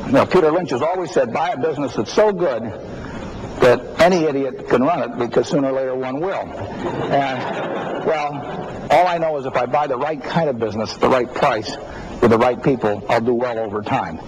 Peter Lynch has always said, buy a business that's so good that any idiot can run it, because sooner or later one will. And, well, all I know is if I buy the right kind of business at the right price with the right people, I'll do well over time.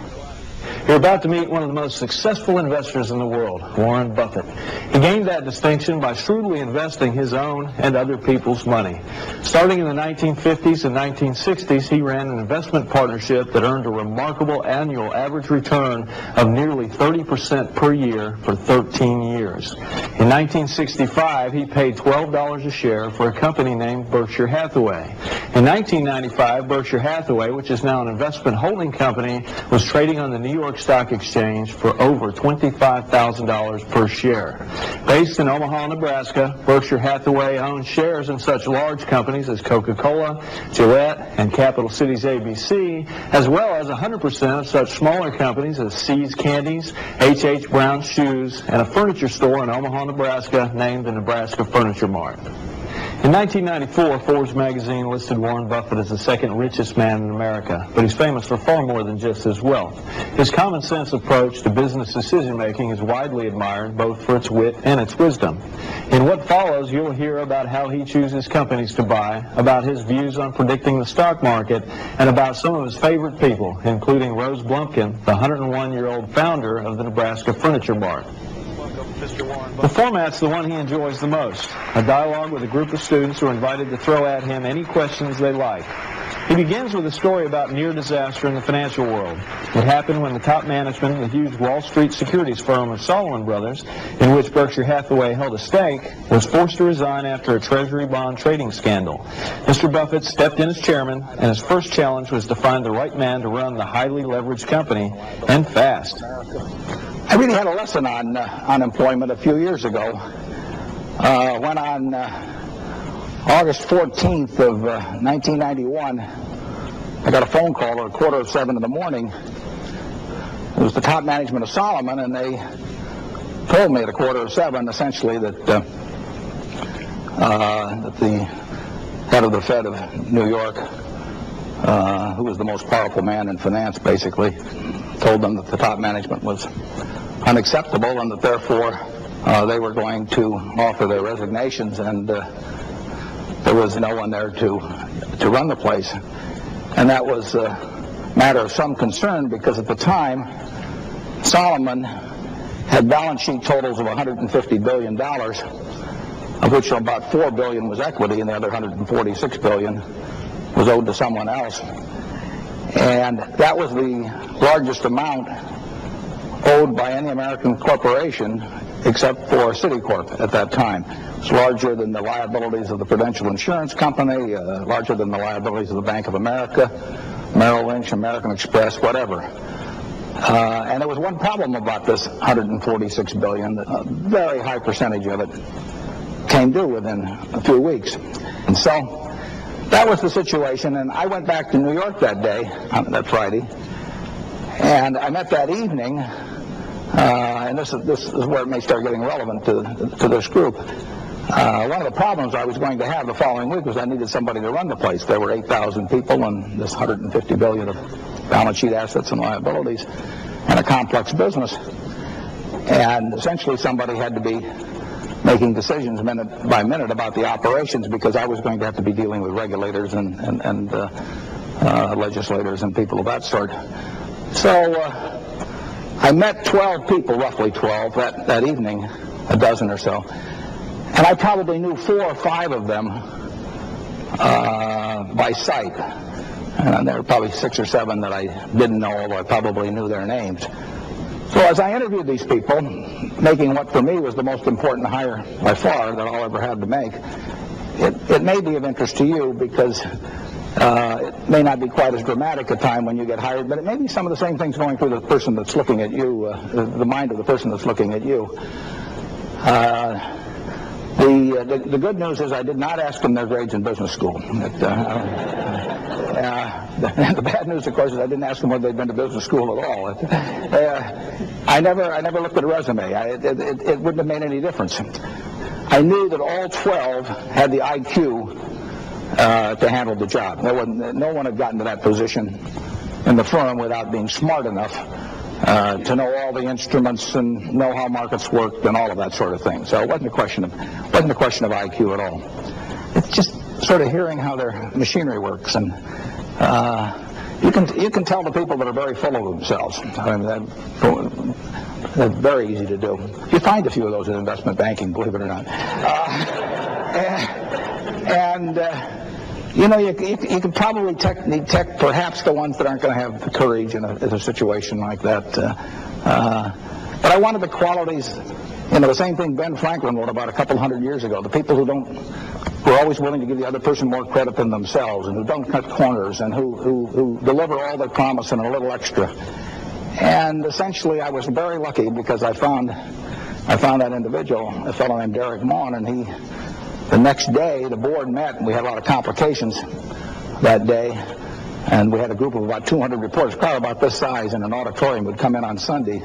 You're about to meet one of the most successful investors in the world, Warren Buffett. He gained that distinction by shrewdly investing his own and other people's money. Starting in the 1950s and 1960s, he ran an investment partnership that earned a remarkable annual average return of nearly 30% per year for 13 years. In 1965, he paid $12 a share for a company named Berkshire Hathaway. In 1995, Berkshire Hathaway, which is now an investment holding company, was trading on the New York Stock Exchange for over $25,000 per share. Based in Omaha, Nebraska, Berkshire Hathaway owns shares in such large companies as Coca-Cola, Gillette, and Capital Cities ABC, as well as 100% of such smaller companies as See's Candies, H.H. Brown Shoes, and a furniture store in Omaha, Nebraska named the Nebraska Furniture Mart. In 1994, Forbes magazine listed Warren Buffett as the second richest man in America, but he's famous for far more than just his wealth. His common sense approach to business decision-making is widely admired, both for its wit and its wisdom. In what follows, you'll hear about how he chooses companies to buy, about his views on predicting the stock market, and about some of his favorite people, including Rose Blumpkin, the 101-year-old founder of the Nebraska Furniture Mart. The format's the one he enjoys the most, a dialogue with a group of students who are invited to throw at him any questions they like. He begins with a story about near disaster in the financial world. It happened when the top management of the huge Wall Street securities firm of Salomon Brothers, in which Berkshire Hathaway held a stake, was forced to resign after a treasury bond trading scandal. Mr. Buffett stepped in as chairman, and his first challenge was to find the right man to run the highly leveraged company, and fast. I really had a lesson on unemployment a few years ago. When on August 14th of 1991, I got a phone call at 6:45 in the morning. It was the top management of Salomon, and they told me at 6:45 essentially that the head of the Fed of New York, who was the most powerful man in finance basically, told them that the top management was unacceptable and that therefore they were going to offer their resignations, and there was no one there to run the place. And that was a matter of some concern, because at the time Salomon had balance sheet totals of $150 billion, of which about $4 billion was equity and the other $146 billion was owed to someone else. And that was the largest amount owed by any American corporation except for Citicorp at that time. It's larger than the liabilities of the Prudential Insurance Company, larger than the liabilities of the Bank of America, Merrill Lynch, American Express, whatever. And there was one problem about this $146 billion. A very high percentage of it came due within a few weeks. And so that was the situation, and I went back to New York that day, that Friday, and I met that evening, and this is where it may start getting relevant to this group. One of the problems I was going to have the following week was I needed somebody to run the place. There were 8,000 people and this $150 billion of balance sheet assets and liabilities and a complex business. And essentially somebody had to be making decisions minute by minute about the operations, because I was going to have to be dealing with regulators and legislators and people of that sort. So I met 12 people, roughly 12, that evening, a dozen or so. And I probably knew 4 or 5 of them by sight. And there were probably 6 or 7 that I didn't know, although I probably knew their names. So as I interviewed these people, making what for me was the most important hire by far that I'll ever have to make, it may be of interest to you, because it may not be quite as dramatic a time when you get hired, but it may be some of the same things going through the person that's looking at you, the mind of the person that's looking at you. The good news is I did not ask them their grades in business school. The bad news, of course, is I didn't ask them whether they'd been to business school at all. I never looked at a resume. It wouldn't have made any difference. I knew that all 12 had the IQ to handle the job. No one had gotten to that position in the firm without being smart enough to know all the instruments and know how markets worked and all of that sort of thing. So it wasn't a question of IQ at all. It's just sort of hearing how their machinery works, and you can tell the people that are very full of themselves. I mean, that's very easy to do. You find a few of those in investment banking, believe it or not. You know, you can probably detect perhaps the ones that aren't going to have the courage in a situation like that. But I wanted the qualities, you know, the same thing Ben Franklin wrote about a couple hundred years ago. The people who are always willing to give the other person more credit than themselves, and who don't cut corners, and who deliver all their promise and a little extra. And essentially, I was very lucky because I found that individual, a fellow named Derek Maughan, and the next day, the board met, and we had a lot of complications that day, and we had a group of about 200 reporters, probably about this size, in an auditorium would come in on Sunday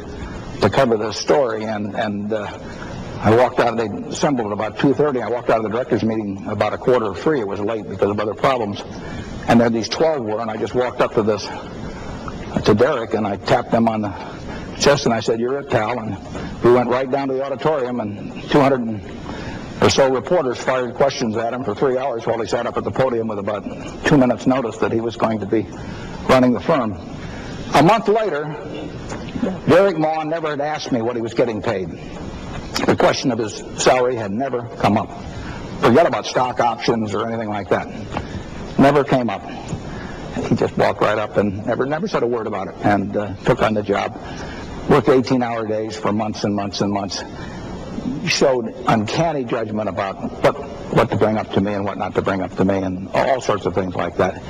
to cover this story, and I walked out, they assembled at about 2:30, I walked out of the directors' meeting about 2:45. It was late because of other problems, and there these 12 were, and I just walked up to Derek, and I tapped them on the chest, and I said, "You're it, pal," and we went right down to the auditorium, and 200 or so reporters fired questions at him for 3 hours while he sat up at the podium with about 2 minutes' notice that he was going to be running the firm. A month later, Derek Maughan never had asked me what he was getting paid. The question of his salary had never come up. Forget about stock options or anything like that. Never came up. He just walked right up and never said a word about it, and took on the job. Worked 18-hour days for months and months and months. Showed uncanny judgment about what to bring up to me and what not to bring up to me, and all sorts of things like that.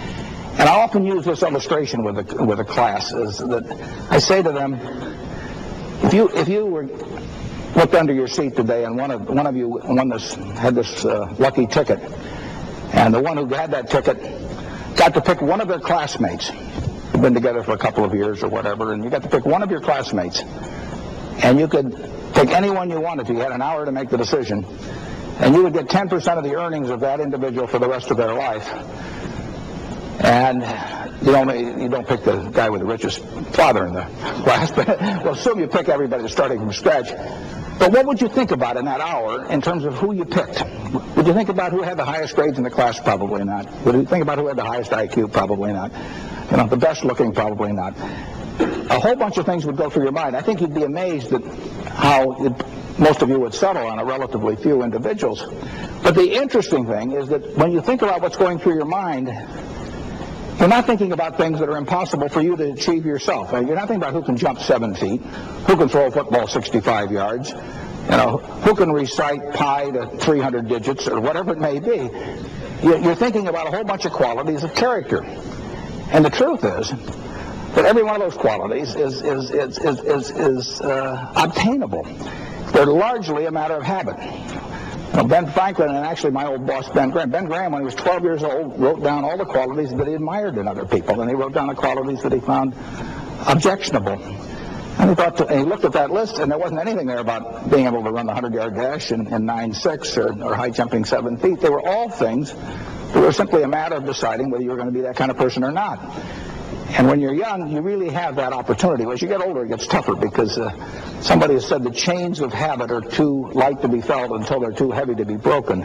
And I often use this illustration with a class, is that I say to them, if you were looked under your seat today and one of you had this lucky ticket, and the one who had that ticket got to pick one of their classmates, who'd been together for a couple of years or whatever, and you got to pick one of your classmates, and you could pick anyone you wanted to. You had an hour to make the decision, and you would get 10% of the earnings of that individual for the rest of their life. And you don't pick the guy with the richest father in the class, but we'll assume you pick everybody starting from scratch. But what would you think about in that hour in terms of who you picked? Would you think about who had the highest grades in the class? Probably not. Would you think about who had the highest IQ? Probably not. You know, the best looking? Probably not. A whole bunch of things would go through your mind. I think you'd be amazed at how most of you would settle on a relatively few individuals. But the interesting thing is that when you think about what's going through your mind, you're not thinking about things that are impossible for you to achieve yourself. You're not thinking about who can jump 7 feet, who can throw a football 65 yards, who can recite pi to 300 digits or whatever it may be. You're thinking about a whole bunch of qualities of character. And the truth is that every one of those qualities is obtainable. They're largely a matter of habit. Ben Franklin, and actually my old boss Ben Graham, when he was 12 years old, wrote down all the qualities that he admired in other people, and he wrote down the qualities that he found objectionable. And he looked at that list, and there wasn't anything there about being able to run the 100-yard dash in 9.6 or high jumping 7 feet. They were all things that were simply a matter of deciding whether you were going to be that kind of person or not. And when you're young, you really have that opportunity. As you get older, it gets tougher because somebody has said the chains of habit are too light to be felt until they're too heavy to be broken.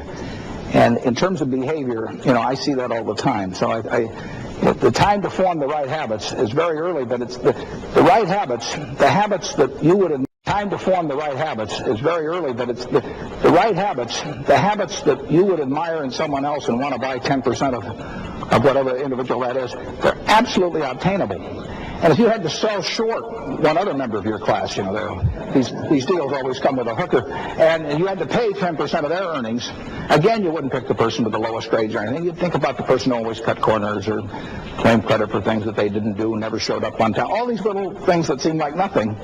And in terms of behavior, I see that all the time. So the time to form the right habits is very early, but it's the right habits, the habits that you would time to form the right habits is very early, but it's the right habits, the habits that you would admire in someone else and want to buy 10% of whatever individual that is, they're absolutely obtainable. And if you had to sell short one other member of your class, these deals always come with a hooker, and you had to pay 10% of their earnings, again, you wouldn't pick the person with the lowest grades or anything. You'd think about the person who always cut corners or claimed credit for things that they didn't do, never showed up on time. All these little things that seem like nothing,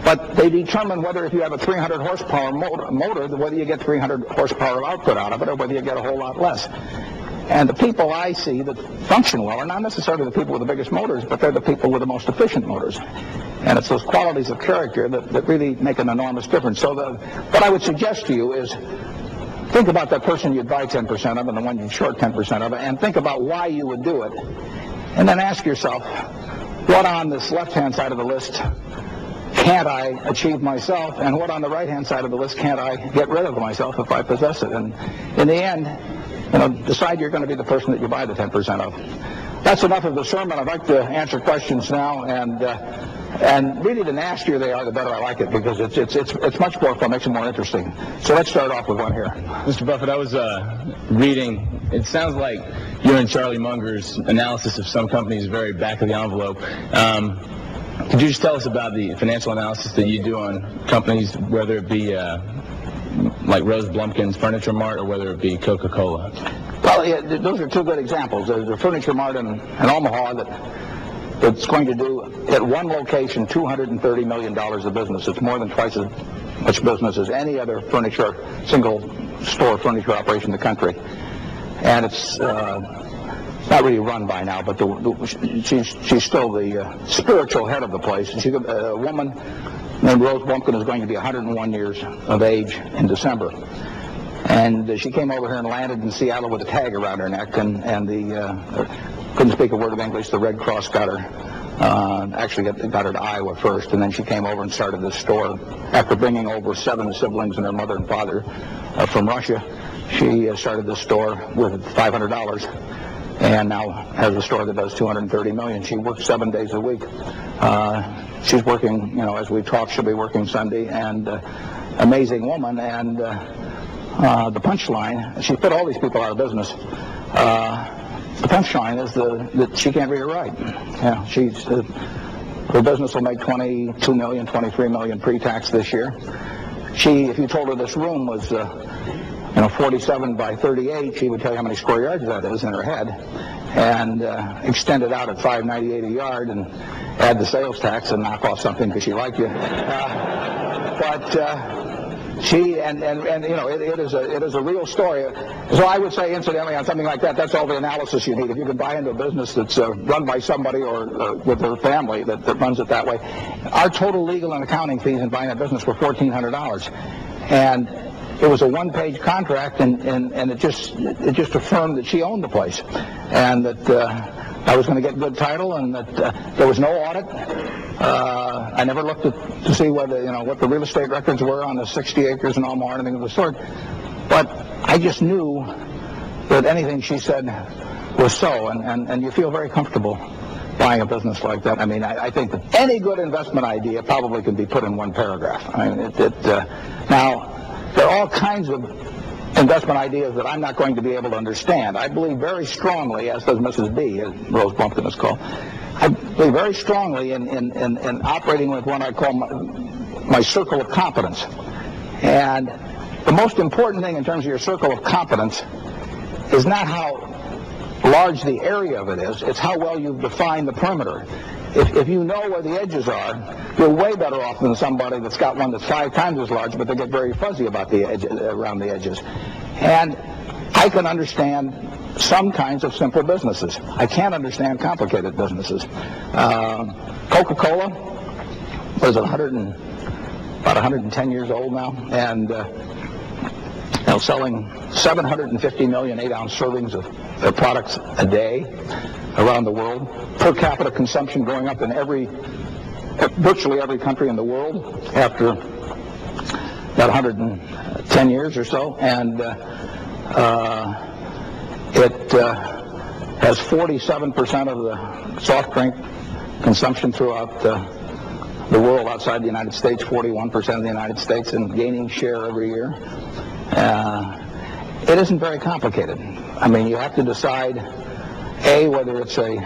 but they determine whether if you have a 300 horsepower motor, whether you get 300 horsepower output out of it or whether you get a whole lot less. And the people I see that function well are not necessarily the people with the biggest motors, but they're the people with the most efficient motors. And it's those qualities of character that really make an enormous difference. So what I would suggest to you is think about that person you'd buy 10% of and the one you'd short 10% of, and think about why you would do it. And then ask yourself, what on this left-hand side of the list can't I achieve myself, and what on the right-hand side of the list can't I get rid of myself if I possess it? And in the end, decide you're going to be the person that you buy the 10% of. That's enough of the sermon. I'd like to answer questions now, and really the nastier they are, the better I like it, because it's much more fun, makes it more interesting. So let's start off with one here. Mr. Buffett, I was reading, it sounds like you and Charlie Munger's analysis of some companies is very back of the envelope. Could you just tell us about the financial analysis that you do on companies, whether it be like Rose Blumkin's Furniture Mart or whether it be Coca-Cola? Well, yeah, those are two good examples. There's a Furniture Mart in Omaha that's going to do, at one location, $230 million of business. It's more than twice as much business as any other single-store furniture operation in the country. And it's not really run by now, but she's still the spiritual head of the place. And a woman named Rose Blumkin is going to be 101 years of age in December. And she came over here and landed in Seattle with a tag around her neck, and couldn't speak a word of English. The Red Cross got her, actually got her to Iowa first, and then she came over and started this store. After bringing over 7 siblings and her mother and father from Russia, she started this store with $500, and now has a store that does $230 million. She works 7 days a week. She's working, as we talk, she'll be working Sunday, and amazing woman, and the punchline, she put all these people out of business. The punchline is that she can't read or write. Her business will make $22 million, $23 million pre-tax this year. If you told her this room was 47 by 38, she would tell you how many square yards that is in her head, and extend it out at $5.98 a yard and add the sales tax and knock off something because she liked you. It is a real story. So I would say, incidentally, on something like that, that's all the analysis you need. If you can buy into a business that's run by somebody or with their family that runs it that way. Our total legal and accounting fees in buying that business were $1,400, and it was a one-page contract, and it just affirmed that she owned the place, and that I was going to get good title, and that there was no audit. I never looked to see what the real estate records were on the 60 acres in Omaha or anything of the sort. But I just knew that anything she said was so, and you feel very comfortable buying a business like that. I mean, I think that any good investment idea probably can be put in one paragraph. I mean, now, there are all kinds of investment ideas that I'm not going to be able to understand. I believe very strongly, as does Mrs. B, as Rose Blumkin is called, I believe very strongly in operating with what I call my circle of competence. And the most important thing in terms of your circle of competence is not how large the area of it is, it's how well you've defined the perimeter. If you know where the edges are, you're way better off than somebody that's got one that's 5 times as large, but they get very fuzzy about the edge, around the edges. And I can understand some kinds of simple businesses. I can't understand complicated businesses. Coca-Cola was about 110 years old now, and selling 750 million 8-ounce servings of their products a day around the world. Per capita consumption going up in virtually every country in the world after about 110 years or so, and it has 47% of the soft drink consumption throughout the world outside the United States, 41% of the United States, and gaining share every year. It isn't very complicated. I mean, you have to decide, A, whether it's a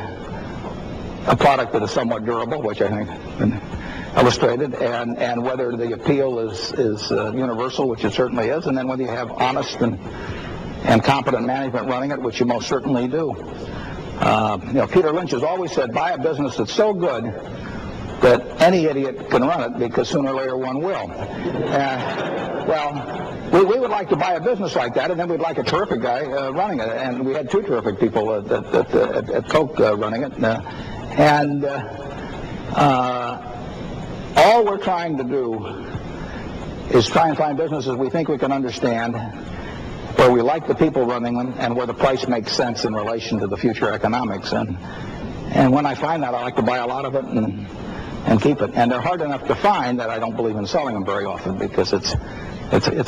product that is somewhat durable, which I think illustrated, and whether the appeal is universal, which it certainly is, and then whether you have honest and competent management running it, which you most certainly do. Peter Lynch has always said, buy a business that's so good that any idiot can run it, because sooner or later one will. We would like to buy a business like that, and then we'd like a terrific guy running it. And we had 2 terrific people at Coke running it. All we're trying to do is try and find businesses we think we can understand, where we like the people running them, and where the price makes sense in relation to the future economics. And And when I find that, I like to buy a lot of it and keep it. And they're hard enough to find that I don't believe in selling them very often because it's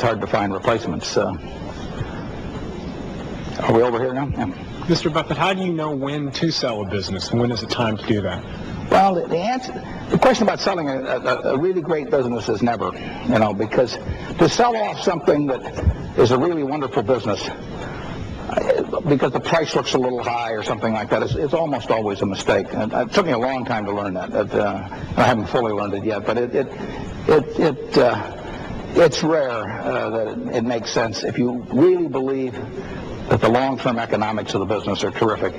hard to find replacements. Are we over here now? Yeah. Mr. Buffett, how do you know when to sell a business and when is it time to do that? Well, the question about selling a really great business is never, because to sell off something that is a really wonderful business because the price looks a little high or something like that, it's almost always a mistake. And it took me a long time to learn that. I haven't fully learned it yet, but it's rare that it makes sense. If you really believe that the long-term economics of the business are terrific,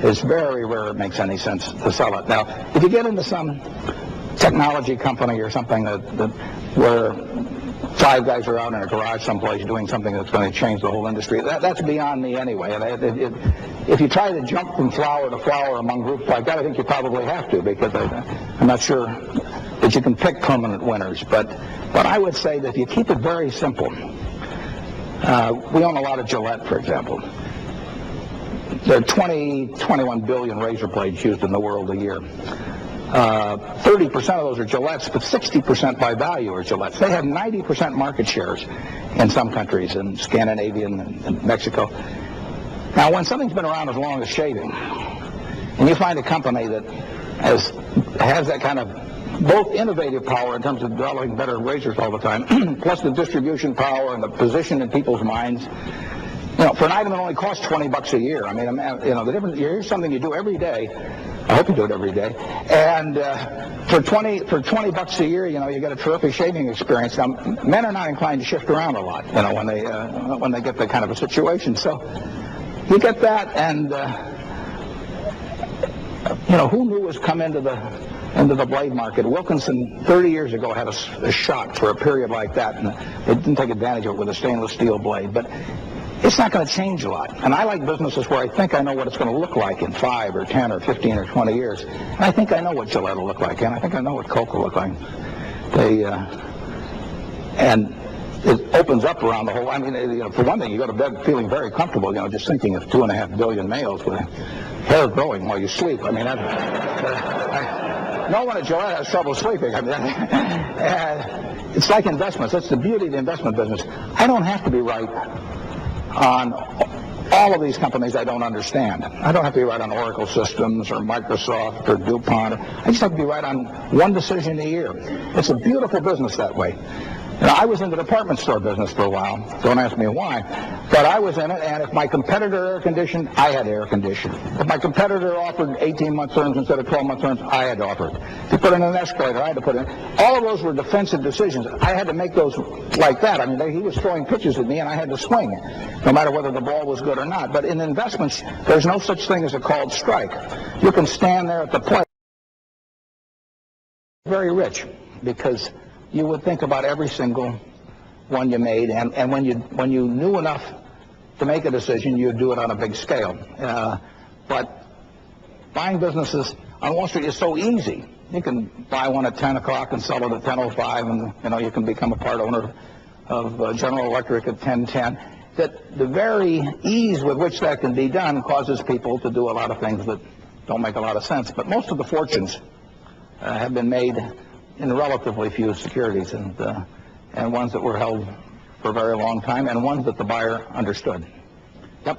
it's very rare it makes any sense to sell it. Now, if you get into some technology company or something where 5 guys are out in a garage someplace doing something that's going to change the whole industry, that's beyond me anyway. If you try to jump from flower to flower among groups like that, I think you probably have to, because I'm not sure that you can pick permanent winners. But I would say that if you keep it very simple, we own a lot of Gillette, for example. There are 21 billion razor blades used in the world a year. 30% of those are Gillettes, but 60% by value are Gillettes. They have 90% market shares in some countries, in Scandinavia and Mexico. Now, when something's been around as long as shaving, and you find a company that has that kind of both innovative power in terms of developing better razors all the time, plus the distribution power and the position in people's minds, for an item that only costs $20 a year. I mean, the difference. Here's something you do every day. I hope you do it every day. And for $20 a year, you get a terrific shaving experience. Now, men are not inclined to shift around a lot, when they get that kind of a situation. So you get that, and who knew was come into the blade market? Wilkinson 30 years ago had a shot for a period like that, and they didn't take advantage of it with a stainless steel blade. But it's not going to change a lot. And I like businesses where I think I know what it's going to look like in 5 or 10 or 15 or 20 years. And I think I know what Gillette will look like, and I think I know what Coke will look like. And it opens up around the whole. I mean, for one thing, you go to bed feeling very comfortable. Just thinking of 2.5 billion males with hair growing while you sleep. I mean, no one at Gillette has trouble sleeping. I mean, it's like investments. That's the beauty of the investment business. I don't have to be right on all of these companies I don't understand. I don't have to be right on Oracle Systems or Microsoft or DuPont. I just have to be right on one decision a year. It's a beautiful business that way. I was in the department store business for a while. Don't ask me why. But I was in it, and if my competitor air conditioned, I had air conditioned. If my competitor offered 18-month terms instead of 12-month terms, I had to offer it. If you put in an escalator, I had to put in. All of those were defensive decisions. I had to make those like that. I mean, he was throwing pitches at me, and I had to swing, no matter whether the ball was good or not. But in investments, there's no such thing as a called strike. You can stand there at the plate. Very rich, because you would think about every single one you made, and when you knew enough to make a decision, you'd do it on a big scale. But buying businesses on Wall Street is so easy. You can buy one at 10 o'clock and sell it at 10:05, and you can become a part owner of General Electric at 10:10. That the very ease with which that can be done causes people to do a lot of things that don't make a lot of sense. But most of the fortunes have been made in relatively few securities, and ones that were held for a very long time, and ones that the buyer understood. Yep.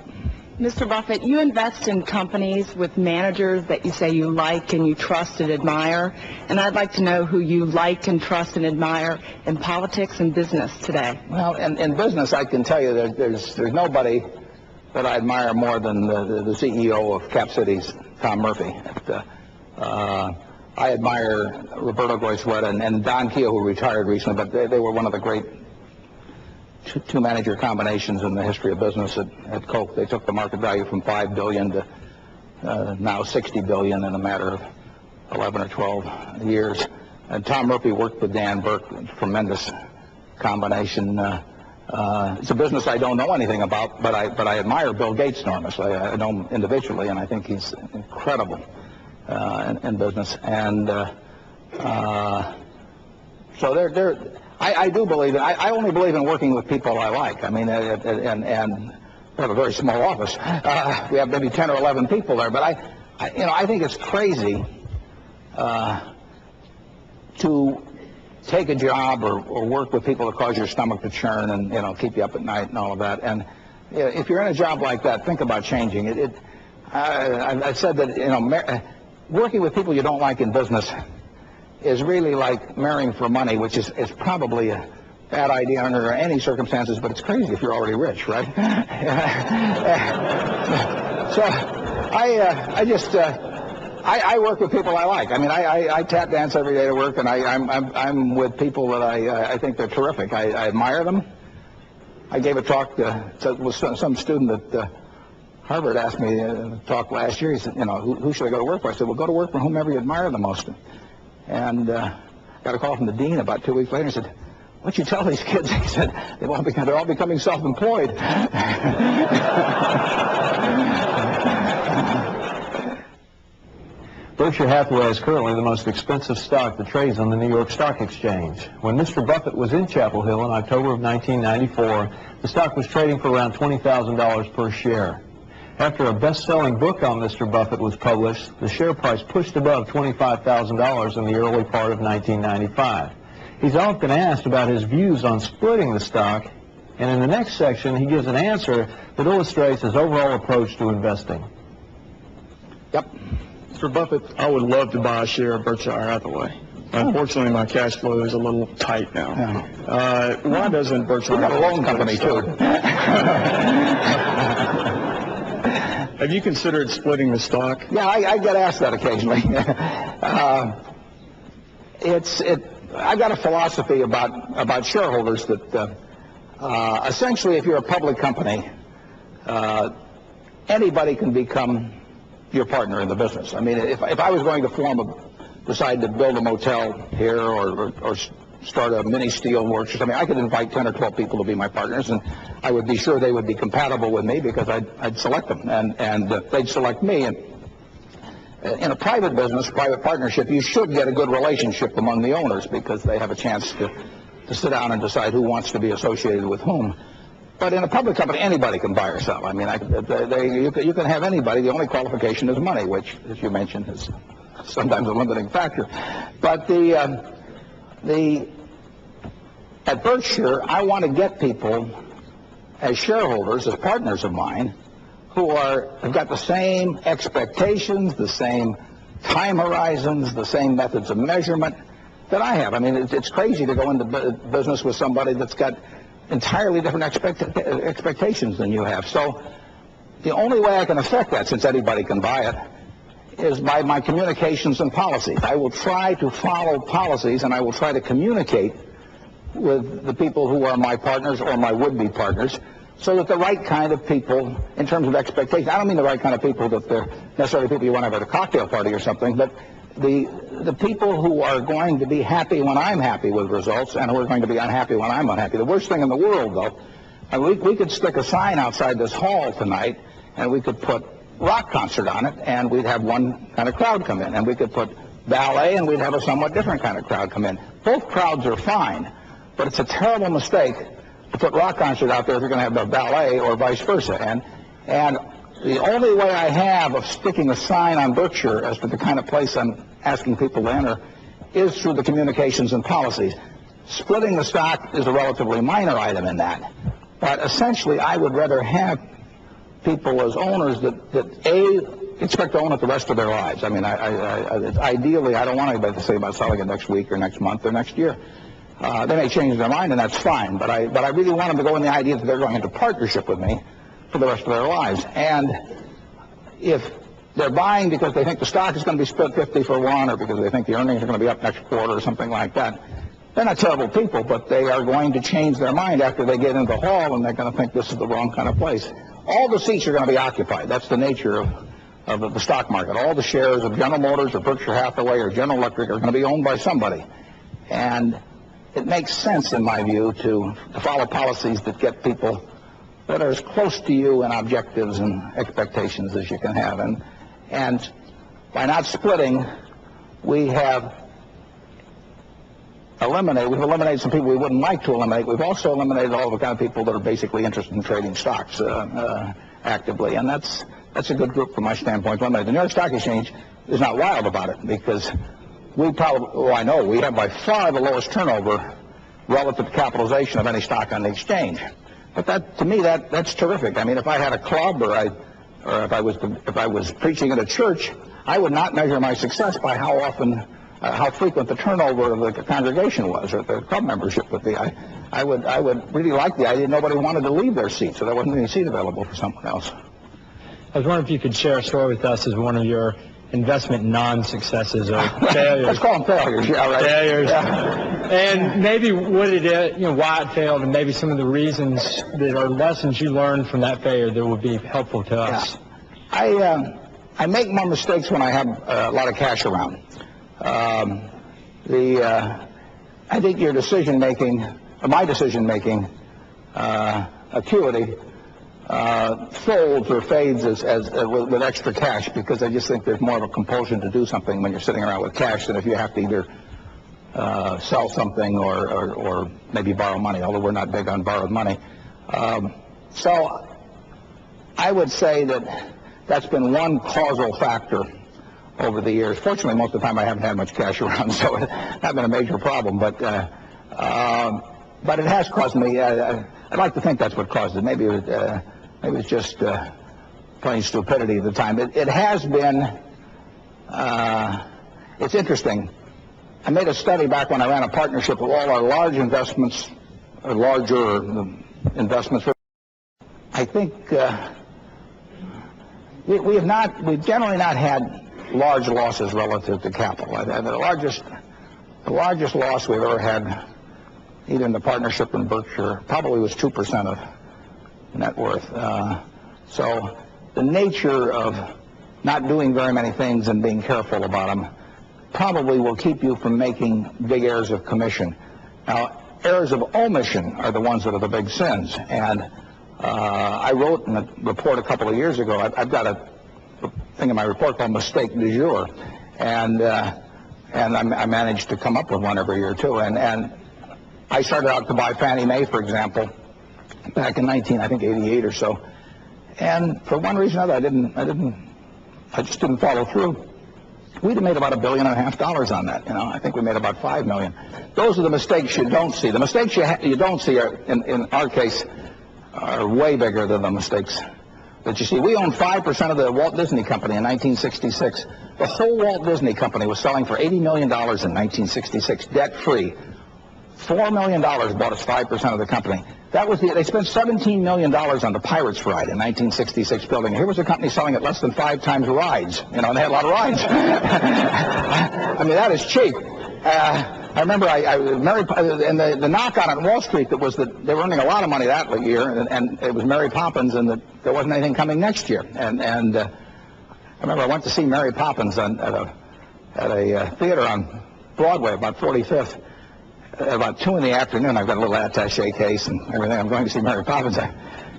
Mr. Buffett, you invest in companies with managers that you say you like and you trust and admire, and I'd like to know who you like and trust and admire in politics and business today. Well, in business, I can tell you that there's nobody that I admire more than the CEO of Cap Cities, Tom Murphy. I admire Roberto Goizueta and Don Keogh, who retired recently, but they were one of the great two-manager combinations in the history of business at Coke. They took the market value from $5 billion to now $60 billion in a matter of 11 or 12 years. And Tom Murphy worked with Dan Burke, a tremendous combination. It's a business I don't know anything about, but I admire Bill Gates enormously. I know him individually, and I think he's incredible in business. And so I do believe that. I only believe in working with people I like. I mean, and we have a very small office. We have maybe 10 or 11 people there, but I think it's crazy to take a job or work with people that cause your stomach to churn and keep you up at night and all of that. And if you're in a job like that, think about changing it. I've said that working with people you don't like in business is really like marrying for money, which is probably a bad idea under any circumstances, but it's crazy if you're already rich, right? So I work with people I like. I mean, I tap dance every day to work, and I'm with people that I think they're terrific. I admire them. I gave a talk to some student at Harvard asked me to talk last year. He said, who should I go to work for? I said, well, go to work for whomever you admire the most. And got a call from the dean about 2 weeks later. He said, what'd you tell these kids? He said, they're all becoming self-employed. Berkshire Hathaway is currently the most expensive stock that trades on the New York Stock Exchange. When Mr. Buffett was in Chapel Hill in October of 1994, the stock was trading for around $20,000 per share. After a best-selling book on Mr. Buffett was published, the share price pushed above $25,000 in the early part of 1995. He's often asked about his views on splitting the stock, and in the next section he gives an answer that illustrates his overall approach to investing. Yep. Mr. Buffett, I would love to buy a share of Berkshire Hathaway. Unfortunately, my cash flow is a little tight now. Why doesn't Berkshire You've got a Hathaway loan company, too. Have you considered splitting the stock? Yeah, I get asked that occasionally. I've got a philosophy about shareholders that essentially, if you're a public company, anybody can become your partner in the business. I mean, if I was going to decide to build a motel here or start a mini steel works or something, I could invite 10 or 12 people to be my partners, and I would be sure they would be compatible with me because I'd select them, and they'd select me. And in a private business, private partnership, you should get a good relationship among the owners because they have a chance to sit down and decide who wants to be associated with whom. But in a public company, anybody can buy or sell. I mean, you can have anybody. The only qualification is money, which, as you mentioned, is sometimes a limiting factor. But at Berkshire, I want to get people as shareholders, as partners of mine, who have got the same expectations, the same time horizons, the same methods of measurement that I have. I mean, it's crazy to go into business with somebody that's got entirely different expectations than you have. So the only way I can affect that, since anybody can buy it, is by my communications and policies. I will try to follow policies, and I will try to communicate with the people who are my partners or my would-be partners, so that the right kind of people, in terms of expectations, I don't mean the right kind of people that they're necessarily people you want to have at a cocktail party or something, but the people who are going to be happy when I'm happy with results and who are going to be unhappy when I'm unhappy. The worst thing in the world, though, we could stick a sign outside this hall tonight, and we could put rock concert on it, and we'd have one kind of crowd come in. And we could put ballet, and we'd have a somewhat different kind of crowd come in. Both crowds are fine, but it's a terrible mistake to put rock concert out there if you're going to have a ballet or vice versa. And the only way I have of sticking a sign on Berkshire as to the kind of place I'm asking people to enter is through the communications and policies. Splitting the stock is a relatively minor item in that. But essentially, I would rather have people as owners that expect to own it the rest of their lives. I mean, ideally, I don't want anybody to say about selling it next week or next month or next year. They may change their mind, and that's fine. But I really want them to go in the idea that they're going into partnership with me for the rest of their lives. And if they're buying because they think the stock is going to be split 50 for 1, or because they think the earnings are going to be up next quarter or something like that, they're not terrible people, but they are going to change their mind after they get into the hall, and they're going to think this is the wrong kind of place. All the seats are going to be occupied. That's the nature of the stock market. All the shares of General Motors or Berkshire Hathaway or General Electric are going to be owned by somebody. And it makes sense, in my view, to follow policies that get people that are as close to you in objectives and expectations as you can have. And by not splitting, we've eliminated some people we wouldn't like to eliminate. We've also eliminated all the kind of people that are basically interested in trading stocks actively. And that's that's a good group from my standpoint. The New York Stock Exchange is not wild about it because we probably, well, I know we have by far the lowest turnover relative to capitalization of any stock on the exchange. But that, to me, that's terrific. I mean, if I had a club or if I was preaching at a church, I would not measure my success by how often, how frequent the turnover of the congregation was or the club membership would be. I would really like the idea nobody wanted to leave their seat, so there wasn't any seat available for someone else. I was wondering if you could share a story with us as one of your investment non-successes or failures. Let's call them failures, yeah, right. Failures. Yeah. And maybe what it is, why it failed, and maybe some of the reasons that are lessons you learned from that failure that would be helpful to us. Yeah. I make more mistakes when I have a lot of cash around. I think your decision-making, my decision-making acuity folds or fades with extra cash because I just think there's more of a compulsion to do something when you're sitting around with cash than if you have to either sell something or maybe borrow money, although we're not big on borrowed money. So I would say that's been one causal factor over the years. Fortunately, most of the time I haven't had much cash around, so it's not been a major problem. But it has caused me. I'd like to think that's what caused it. Maybe it was just plain stupidity at the time. It has been. It's interesting. I made a study back when I ran a partnership with all our large investments, or larger investments. I think we've generally not had large losses relative to capital. The largest loss we've ever had, either in the partnership in Berkshire, probably was 2% of net worth. So the nature of not doing very many things and being careful about them probably will keep you from making big errors of commission. Now, errors of omission are the ones that are the big sins. And I wrote in a report a couple of years ago, I've got a thing in my report called Mistake du Jour, and I managed to come up with one every year too. And I started out to buy Fannie Mae, for example, back in 1988 or so. And for one reason or another, I just didn't follow through. We'd have made about $1.5 billion on that. I think we made about $5 million. Those are the mistakes you don't see. The mistakes you don't see are, in our case, are way bigger than the mistakes that you see. We owned 5% of the Walt Disney Company in 1966. The whole Walt Disney Company was selling for $80 million in 1966, debt-free. $4 million bought us 5% of the company. They spent $17 million on the Pirates ride in 1966 building. Here was a company selling at less than 5 times rides. And they had a lot of rides. I mean, that is cheap. I remember and the knock on it on Wall Street that was that they were earning a lot of money that year, and it was Mary Poppins, and that there wasn't anything coming next year. And I remember I went to see Mary Poppins at a theater on Broadway, about 45th. At about 2 in the afternoon, I've got a little attaché case and everything. I'm going to see Mary Poppins. I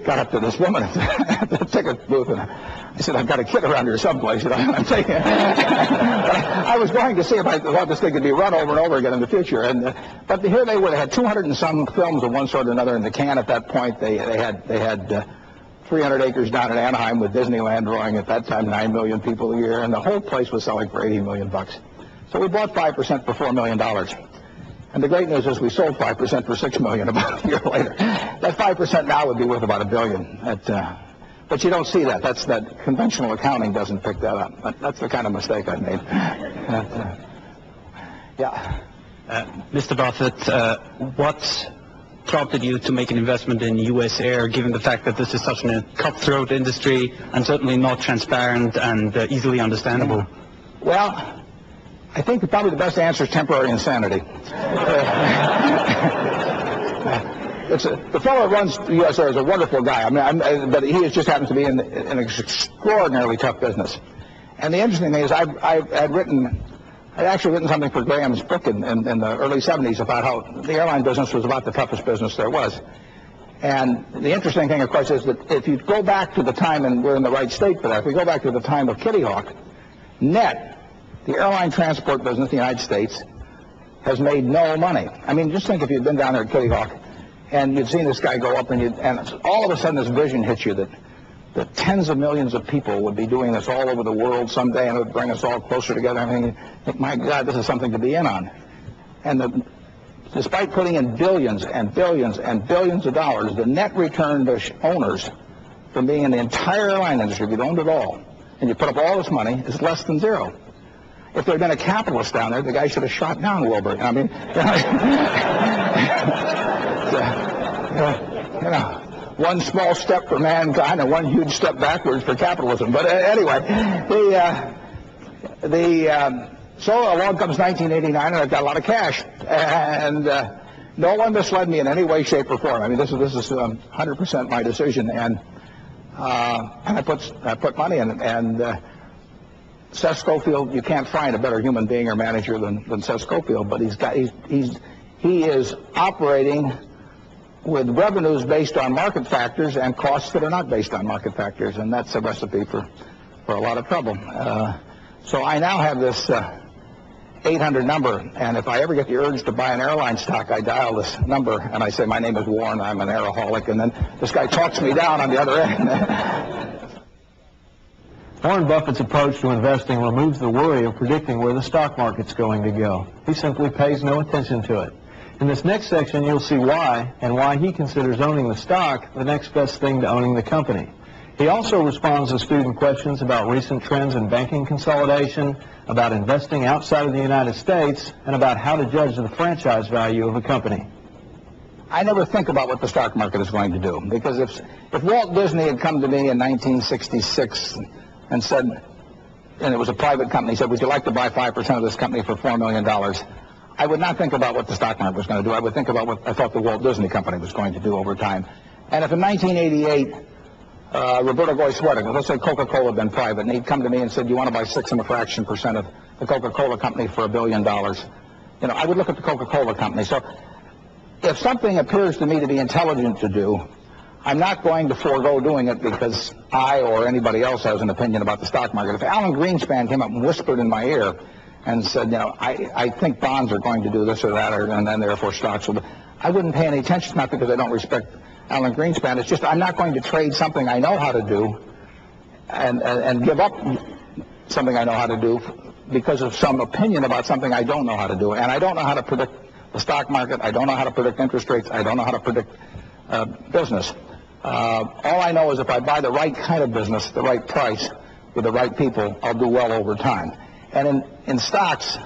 got up to this woman at the ticket booth, and I said, "I've got a kid around here someplace. I'm taking it." I was going to see if I thought this thing could be run over and over again in the future. But here they were. They had 200 and some films of one sort or another in the can at that point. They had 300 acres down in Anaheim with Disneyland drawing at that time 9 million people a year, and the whole place was selling for $80 million. So we bought 5% for $4 million. And the great news is we sold 5% for $6 million about a year later. That 5% now would be worth about $1 billion. But you don't see that. That conventional accounting doesn't pick that up. That's the kind of mistake I made. Yeah. Mr. Buffett, what prompted you to make an investment in U.S. Air, given the fact that this is such a cutthroat industry and certainly not transparent and easily understandable? Well, I think probably the best answer is temporary insanity. The fellow that runs the U.S. Air is a wonderful guy. But he just happens to be in an extraordinarily tough business. And the interesting thing is, I'd actually written something for Graham's book in the early 70s about how the airline business was about the toughest business there was. And the interesting thing, of course, is that if you go back to the time, and we're in the right state for that, if we go back to the time of Kitty Hawk, net, the airline transport business in the United States has made no money. I mean, just think if you'd been down there at Kitty Hawk and you'd seen this guy go up and all of a sudden this vision hits you that that tens of millions of people would be doing this all over the world someday, and it would bring us all closer together. I think, my God, this is something to be in on. And despite putting in billions and billions and billions of dollars, the net return to owners from being in the entire airline industry, if you'd owned it all, and you put up all this money, is less than zero. If there had been a capitalist down there, the guy should have shot down Wilbur. I mean, one small step for mankind and one huge step backwards for capitalism. But anyway, so along comes 1989, and I've got a lot of cash, and no one misled me in any way, shape, or form. I mean, this is 100% my decision, and I put money in it, and Seth Schofield, you can't find a better human being or manager than Seth Schofield, but he is operating with revenues based on market factors and costs that are not based on market factors, and that's a recipe for a lot of trouble. So I now have this 800 number, and if I ever get the urge to buy an airline stock, I dial this number, and I say, my name is Warren, I'm an airaholic, and then this guy talks me down on the other end. Warren Buffett's approach to investing removes the worry of predicting where the stock market's going to go. He simply pays no attention to it. In this next section, you'll see why, and why he considers owning the stock the next best thing to owning the company. He also responds to student questions about recent trends in banking consolidation, about investing outside of the United States, and about how to judge the franchise value of a company. I never think about what the stock market is going to do, because if Walt Disney had come to me in 1966 and said, and it was a private company, said, would you like to buy 5% of this company for $4 million? I would not think about what the stock market was going to do. I would think about what I thought the Walt Disney Company was going to do over time. And if in 1988, Roberto Goizueta, let's say Coca-Cola had been private, and he'd come to me and said, you want to buy 6.25% of the Coca-Cola company for $1 billion, I would look at the Coca-Cola company. So if something appears to me to be intelligent to do, I'm not going to forego doing it because I or anybody else has an opinion about the stock market. If Alan Greenspan came up and whispered in my ear and said, I think bonds are going to do this or that, and then therefore stocks will, I wouldn't pay any attention, not because I don't respect Alan Greenspan. It's just I'm not going to trade something I know how to do and give up something I know how to do because of some opinion about something I don't know how to do. And I don't know how to predict the stock market. I don't know how to predict interest rates. I don't know how to predict business. All I know is if I buy the right kind of business, the right price, with the right people, I'll do well over time. And in stocks,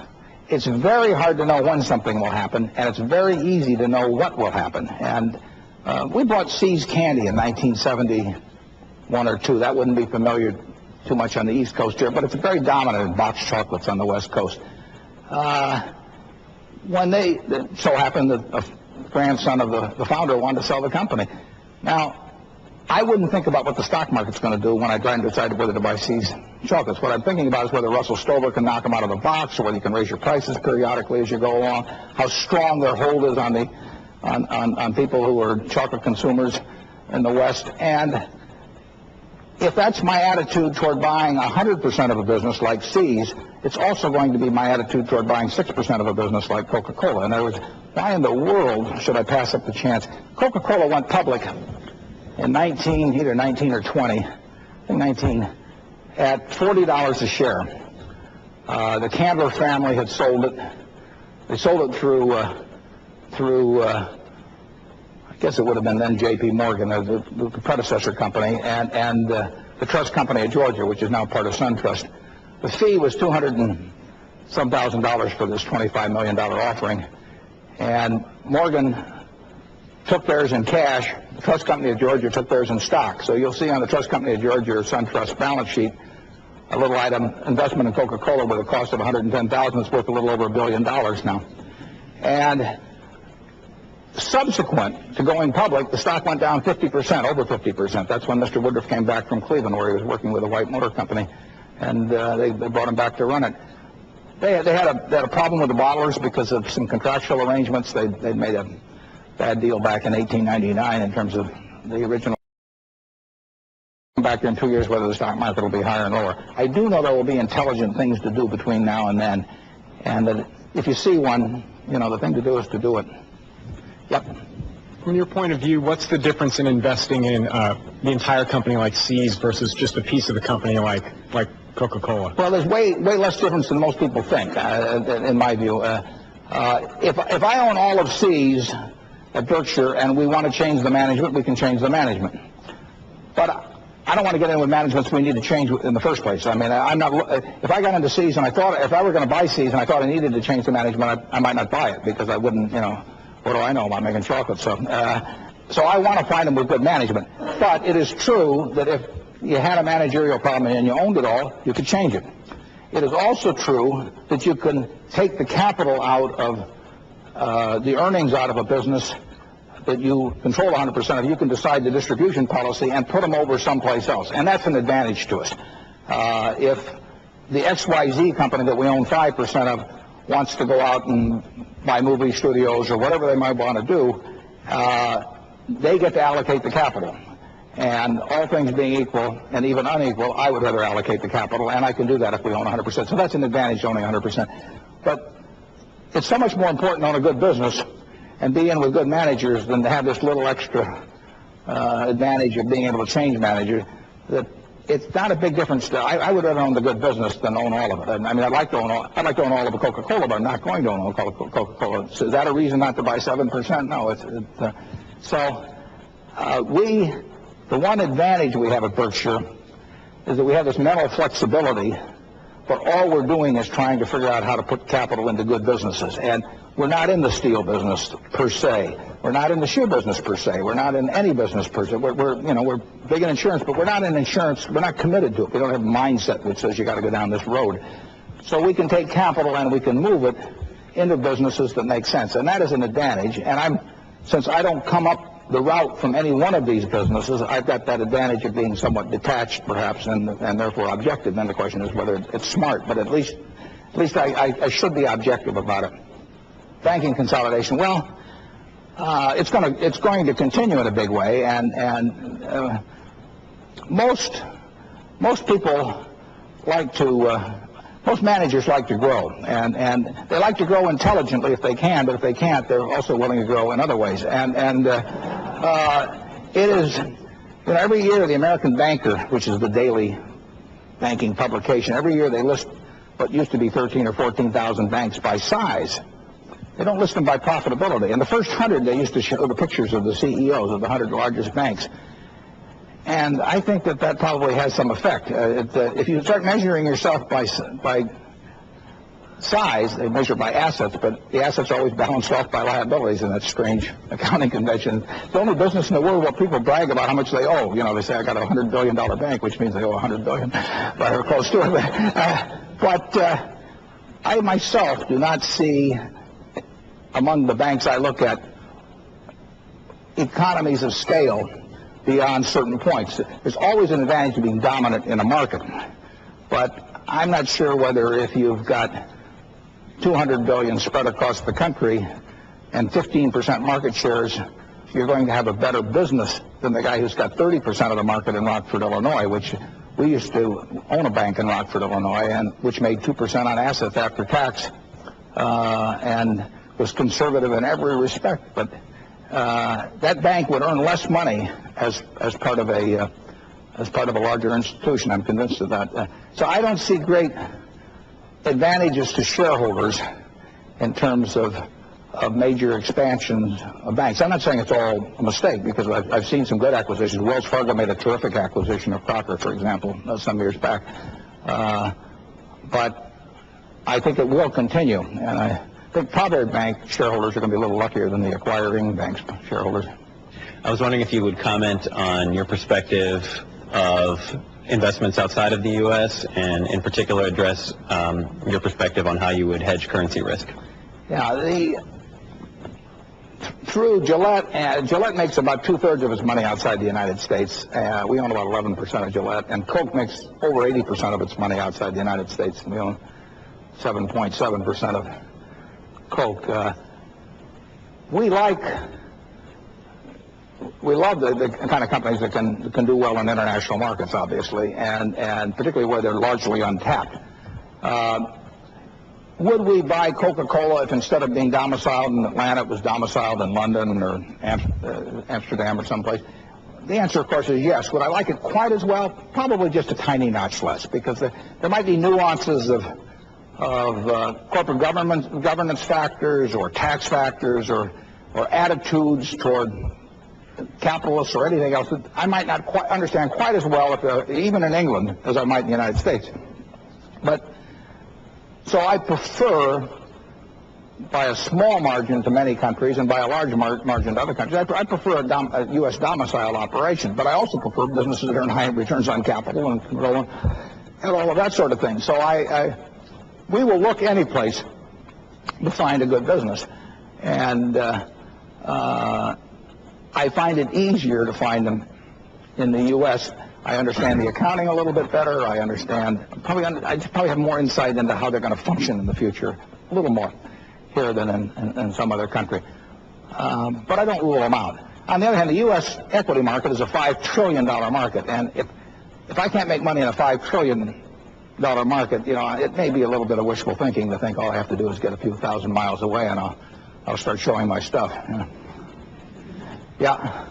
it's very hard to know when something will happen, and it's very easy to know what will happen. And we bought See's Candy in 1971 or 2. That wouldn't be familiar too much on the East Coast here, but it's very dominant in boxed chocolates on the West Coast. When so happened that a grandson of the founder wanted to sell the company. Now, I wouldn't think about what the stock market's going to do when I try and decide whether to buy See's chocolates. What I'm thinking about is whether Russell Stover can knock them out of the box, or whether you can raise your prices periodically as you go along, how strong their hold is on people who are chocolate consumers in the West. And if that's my attitude toward buying 100% of a business like See's, it's also going to be my attitude toward buying 6% of a business like Coca-Cola. In other words, why in the world should I pass up the chance? Coca-Cola went public in either 19 or 20, I think 19, at $40 a share. The Candler family had sold it. They sold it through I guess it would have been then J.P. Morgan, the predecessor company, and the trust company of Georgia, which is now part of SunTrust. The fee was $200,000 and some for this $25 million offering, and Morgan took theirs in cash. The trust company of Georgia took theirs in stock. So you'll see on the trust company of Georgia or SunTrust balance sheet a little item, investment in Coca-Cola with a cost of $110,000. It's worth a little over $1 billion now. And subsequent to going public, the stock went down 50%, over 50%. That's when Mr. Woodruff came back from Cleveland, where he was working with a white motor company, and they brought him back to run it. They had a problem with the bottlers because of some contractual arrangements. They'd made a bad deal back in 1899 in terms of the original. Back there in 2 years whether the stock market will be higher and lower. I do know there will be intelligent things to do between now and then, and that if you see one, the thing to do is to do it. Yep. From your point of view, what's the difference in investing in the entire company like See's versus just a piece of the company like Coca-Cola? Well, there's way less difference than most people think, in my view. If I own all of See's at Berkshire and we want to change the management, we can change the management. But I don't want to get in with managements we need to change in the first place. I mean, I'm not. If I got into See's and I thought if I were going to buy See's and I thought I needed to change the management, I might not buy it because I wouldn't. What do I know about making chocolate? So I want to find them with good management. But it is true that if you had a managerial problem and you owned it all, you could change it. It is also true that you can take the capital out of the earnings out of a business that you control 100% of. You can decide the distribution policy and put them over someplace else. And that's an advantage to us. If the XYZ company that we own 5% of wants to go out and buy movie studios or whatever they might want to do, they get to allocate the capital. And all things being equal, and even unequal, I would rather allocate the capital, and I can do that if we own 100%. So that's an advantage, owning 100%. But it's so much more important to own a good business and be in with good managers than to have this little extra advantage of being able to change managers. That it's not a big difference. I would rather own the good business than own all of it. I mean, I'd like to own all of a Coca-Cola, but I'm not going to own all of Coca-Cola. So is that a reason not to buy 7%? No. The one advantage we have at Berkshire is that we have this mental flexibility, but all we're doing is trying to figure out how to put capital into good businesses. And we're not in the steel business per se. We're not in the shoe business per se. We're not in any business per se. We're big in insurance, but we're not in insurance. We're not committed to it. We don't have a mindset which says you got to go down this road. So we can take capital and we can move it into businesses that make sense, and that is an advantage. And since I don't come up the route from any one of these businesses, I've got that advantage of being somewhat detached, perhaps, and therefore objective. Then the question is whether it's smart, but at least I should be objective about it. Banking consolidation, well, it's going to continue in a big way, and most people like to. Most managers like to grow, and they like to grow intelligently if they can, but if they can't, they're also willing to grow in other ways. And it is, every year the American Banker, which is the daily banking publication, every year they list what used to be 13 or 14,000 banks by size. They don't list them by profitability. In the first 100, they used to show the pictures of the CEOs of the 100 largest banks. And I think that probably has some effect. If you start measuring yourself by size, they measure by assets, but the assets are always balanced off by liabilities in that strange accounting convention. It's the only business in the world where people brag about how much they owe. They say, I got a $100 billion bank, which means they owe $100 billion, but or close to it. But I myself do not see, among the banks I look at, economies of scale beyond certain points. There's always an advantage to being dominant in a market, but I'm not sure whether if you've got $200 billion spread across the country and 15% market shares, you're going to have a better business than the guy who's got 30% of the market in Rockford, Illinois, which we used to own a bank in Rockford, Illinois, and which made 2% on assets after tax, and was conservative in every respect, but that bank would earn less money as part of a larger institution. I'm convinced of that. So I don't see great advantages to shareholders in terms of major expansions of banks. I'm not saying it's all a mistake, because I've seen some good acquisitions. Wells Fargo made a terrific acquisition of Crocker, for example, some years back. But I think it will continue, and I think probably bank shareholders are going to be a little luckier than the acquiring banks shareholders. I was wondering if you would comment on your perspective of investments outside of the U.S. and in particular address your perspective on how you would hedge currency risk. Yeah, through Gillette makes about 2/3 of its money outside the United States. We own about 11% of Gillette, and Coke makes over 80% of its money outside the United States, and we own 7.7% of Coke. We love the kind of companies that can do well in international markets, obviously, and particularly where they're largely untapped. would we buy Coca-Cola if instead of being domiciled in Atlanta, it was domiciled in London or Amsterdam or someplace? The answer, of course, is yes. Would I like it quite as well? Probably just a tiny notch less, because there might be nuances of corporate governance factors or tax factors or attitudes toward capitalists or anything else that I might not quite understand quite as well, even in England, as I might in the United States. But so I prefer, by a small margin to many countries and by a large margin to other countries, I prefer a U.S. domicile operation. But I also prefer businesses that earn high returns on capital and all of that sort of thing. So we will look any place to find a good business. And I find it easier to find them in the U.S. I understand the accounting a little bit better. I probably have more insight into how they're going to function in the future, a little more here than in some other country. But I don't rule them out. On the other hand, the U.S. equity market is a $5 trillion market, and if I can't make money in a $5 trillion market, it may be a little bit of wishful thinking to think all I have to do is get a few thousand miles away and I'll start showing my stuff. Yeah.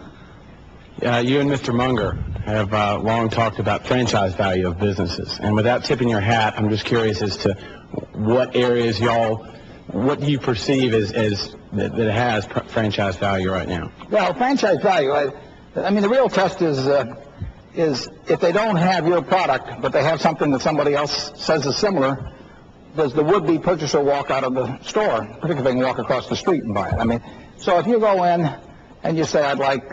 You and Mr. Munger have long talked about franchise value of businesses. And without tipping your hat, I'm just curious as to what areas what do you perceive as that it has franchise value right now? Well, franchise value, I mean, the real test is if they don't have your product, but they have something that somebody else says is similar, does the would-be purchaser walk out of the store, particularly if they can walk across the street and buy it? I mean, so if you go in and you say, I'd like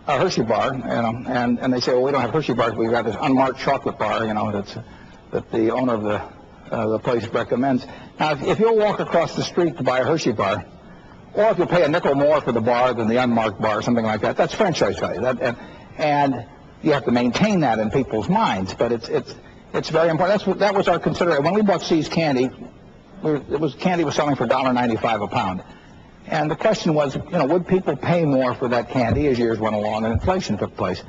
a Hershey bar, and they say, well, we don't have Hershey bars, we've got this unmarked chocolate bar, that the owner of the place recommends. Now, if you'll walk across the street to buy a Hershey bar, or if you pay a nickel more for the bar than the unmarked bar, something like that, that's franchise value. And you have to maintain that in people's minds, but it's very important. That was our consideration. When we bought See's Candy, candy was selling for $1.95 a pound. And the question was, would people pay more for that candy as years went along and inflation took place?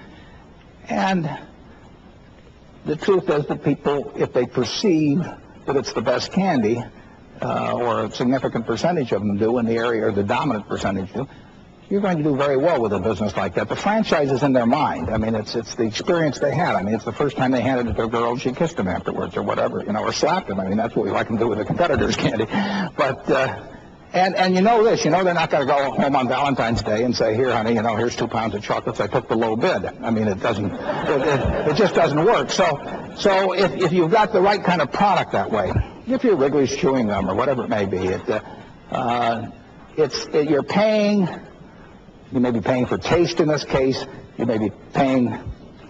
And the truth is that people, if they perceive that it's the best candy, or a significant percentage of them do in the area, or the dominant percentage do, you're going to do very well with a business like that. The franchise is in their mind. I mean, it's the experience they had. I mean, it's the first time they handed it to their girl and she kissed them afterwards or whatever, or slapped them. I mean, that's what we like them to do with the competitors' candy. But, and you know this, they're not going to go home on Valentine's Day and say, here, honey, here's 2 pounds of chocolates. I took the low bid. I mean, it just doesn't work. So if you've got the right kind of product that way, if you're Wrigley's chewing gum or whatever it may be, you're paying. You may be paying for taste in this case. You may be paying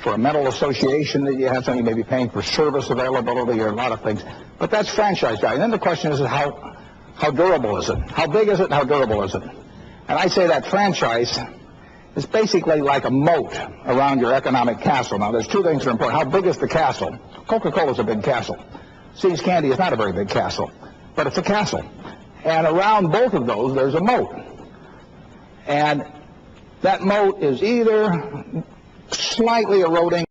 for a mental association that you have something. You may be paying for service availability or a lot of things. But that's franchise value. And then the question is how durable is it? How big is it and how durable is it? And I say that franchise is basically like a moat around your economic castle. Now, there's two things that are important. How big is the castle? Coca-Cola is a big castle. See's Candy is not a very big castle, but it's a castle. And around both of those, there's a moat. And that moat is either slightly eroding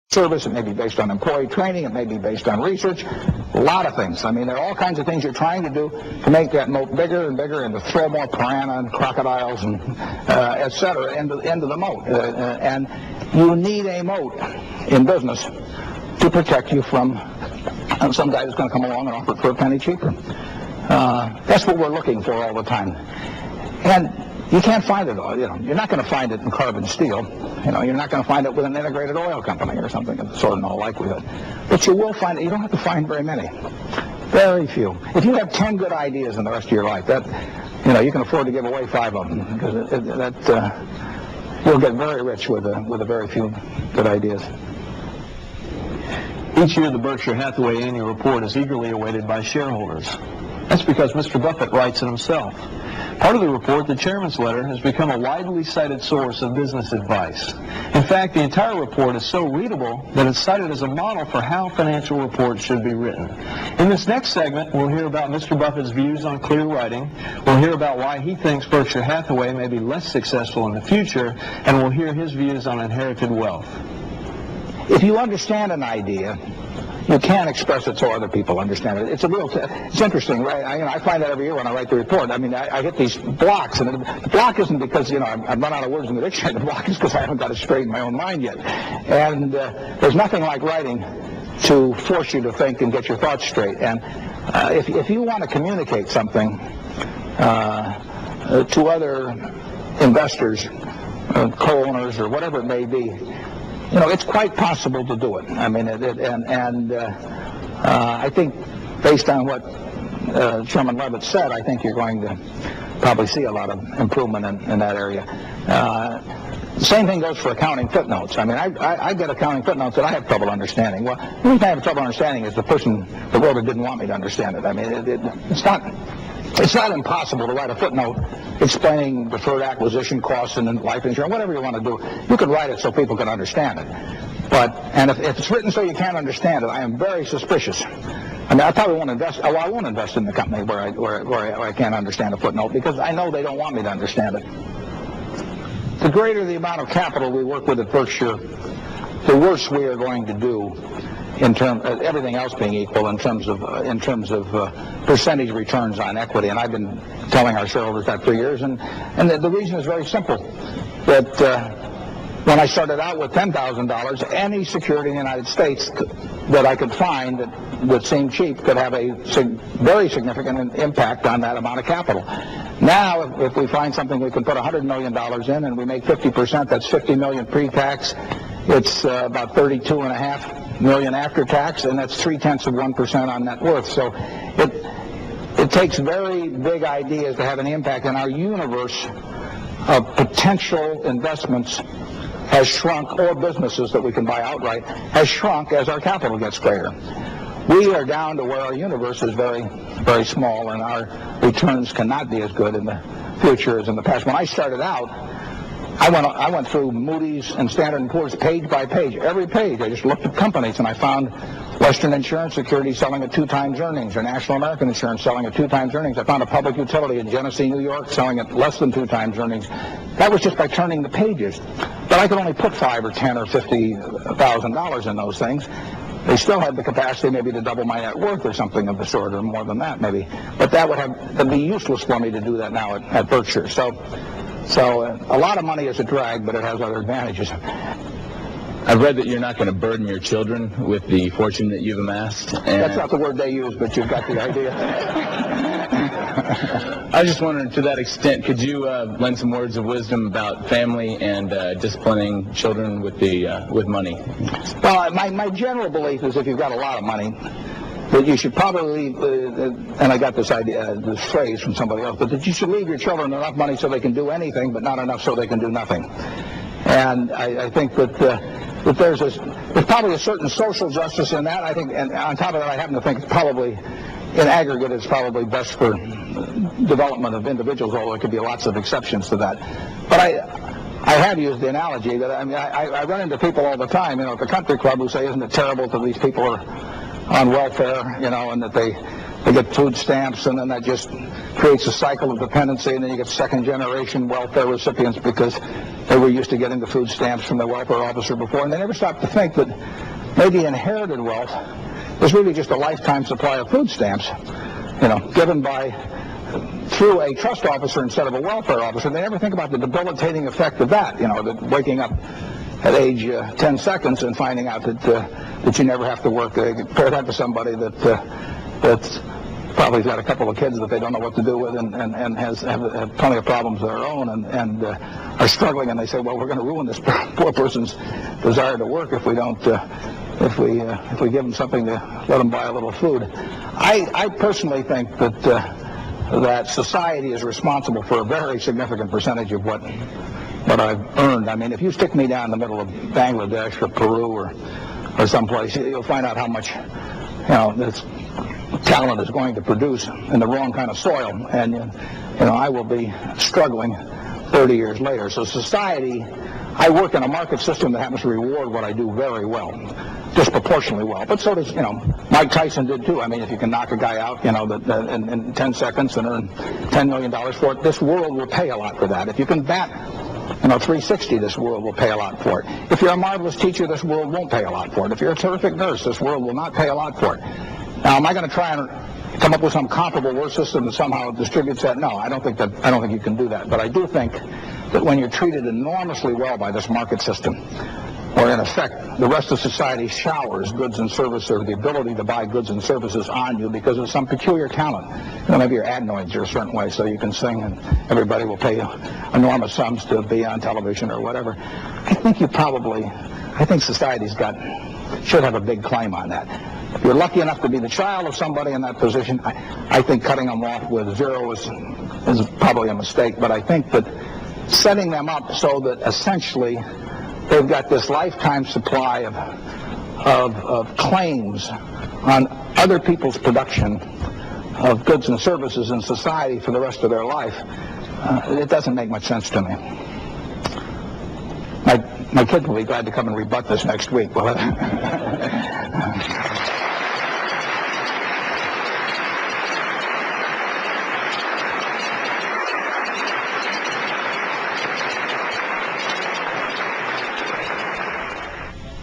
service, it may be based on employee training, it may be based on research, a lot of things. I mean, there are all kinds of things you're trying to do to make that moat bigger and bigger and to throw more piranha and crocodiles and et cetera into the moat. And you need a moat in business to protect you from some guy who's going to come along and offer it for a penny cheaper. That's what we're looking for all the time. And you can't find it all. You're not going to find it in carbon steel. You're not going to find it with an integrated oil company or something of the sort in all likelihood. But you will find it. You don't have to find very many. Very few. If you have 10 good ideas in the rest of your life, you can afford to give away 5 of them because you'll get very rich with a very few good ideas. Each year, the Berkshire Hathaway annual report is eagerly awaited by shareholders. That's because Mr. Buffett writes it himself. Part of the report, the chairman's letter, has become a widely cited source of business advice. In fact, the entire report is so readable that it's cited as a model for how financial reports should be written. In this next segment, we'll hear about Mr. Buffett's views on clear writing, we'll hear about why he thinks Berkshire Hathaway may be less successful in the future, and we'll hear his views on inherited wealth. If you understand an idea, you can't express it so other people understand it. It's interesting, right? I find that every year when I write the report. I mean, I hit these blocks, and the block isn't because, I've run out of words in the dictionary. The block is because I haven't got it straight in my own mind yet. And there's nothing like writing to force you to think and get your thoughts straight. And if you want to communicate something to other investors, co-owners, or whatever it may be, it's quite possible to do it. I mean, I think based on what Chairman Levitt said, I think you're going to probably see a lot of improvement in that area. Same thing goes for accounting footnotes. I mean, I get accounting footnotes that I have trouble understanding. Well, the reason I have trouble understanding is the person that wrote it didn't want me to understand it. I mean, it's not impossible to write a footnote explaining deferred acquisition costs and life insurance, whatever you want to do. You could write it so people can understand it. And if it's written so you can't understand it, I am very suspicious. I mean, I probably won't invest. Well, I won't invest in the company where I can't understand a footnote, because I know they don't want me to understand it. The greater the amount of capital we work with at Berkshire, the worse we are going to do in terms of everything else being equal in terms of percentage returns on equity. And I've been telling our shareholders that for years. And the reason is very simple. That when I started out with $10,000, any security in the United States that I could find that seemed cheap could have a very significant impact on that amount of capital. Now, if we find something we can put $100 million in and we make 50%, that's $50 million pre-tax. It's about $32.5 million after tax, and that's 0.3% on net worth. So it takes very big ideas to have an impact, and our universe of potential investments has shrunk, or businesses that we can buy outright, has shrunk as our capital gets greater. We are down to where our universe is very, very small, and our returns cannot be as good in the future as in the past. When I started out, I went through Moody's and Standard & Poor's page by page. Every page, I just looked at companies, and I found Western Insurance Securities selling at 2 times earnings, or National American Insurance selling at 2 times earnings. I found a public utility in Genesee, New York, selling at less than 2 times earnings. That was just by turning the pages. But I could only put $5,000 or $10,000 or $50,000 in those things. They still had the capacity maybe to double my net worth or something of the sort, or more than that maybe. But that'd be useless for me to do that now at Berkshire. So a lot of money is a drag, but it has other advantages. I've read that you're not going to burden your children with the fortune that you've amassed. That's not the word they use, but you've got the idea. I was just wondering, to that extent, could you lend some words of wisdom about family and disciplining children with money? Well, my general belief is if you've got a lot of money, that you should probably, and I got this idea, this phrase from somebody else, but that you should leave your children enough money so they can do anything, but not enough so they can do nothing. And I think that there's probably a certain social justice in that. I think, and on top of that, I happen to think it's probably, in aggregate, it's probably best for development of individuals, although there could be lots of exceptions to that. But I have used the analogy that, I run into people all the time, at the country club, who say, isn't it terrible that these people are on welfare, and that they get food stamps, and then that just creates a cycle of dependency, and then you get second-generation welfare recipients because they were used to getting the food stamps from their welfare officer before, and they never stop to think that maybe inherited wealth is really just a lifetime supply of food stamps, given through a trust officer instead of a welfare officer. They never think about the debilitating effect of that, that waking up at age 10 seconds and finding out that you never have to work. Compare that to somebody that's probably got a couple of kids that they don't know what to do with, and have plenty of problems of their own, and are struggling, and they say, well, we're going to ruin this poor person's desire to work if we don't, if we give them something to let them buy a little food. I personally think that society is responsible for a very significant percentage of what I've earned. I mean, if you stick me down in the middle of Bangladesh or Peru or someplace, you'll find out how much this talent is going to produce in the wrong kind of soil, and I will be struggling 30 years later. So society, I work in a market system that happens to reward what I do very well, disproportionately well. But so does, Mike Tyson did too. I mean, if you can knock a guy out, in 10 seconds and earn $10 million for it, this world will pay a lot for that. If you can bat 360, this world will pay a lot for it. If you're a marvelous teacher, this world won't pay a lot for it. If you're a terrific nurse, this world will not pay a lot for it. Now, am I going to try and come up with some comparable worth system that somehow distributes that? No, I don't think you can do that. But I do think that when you're treated enormously well by this market system, or in effect, the rest of society showers goods and services, or the ability to buy goods and services on you because of some peculiar talent. Maybe your adenoids are a certain way, so you can sing and everybody will pay you enormous sums to be on television or whatever. I think society's should have a big claim on that. If you're lucky enough to be the child of somebody in that position, I think cutting them off with zero is probably a mistake, but I think that setting them up so that essentially they've got this lifetime supply of claims on other people's production of goods and services in society for the rest of their life, it doesn't make much sense to me. My kid will be glad to come and rebut this next week.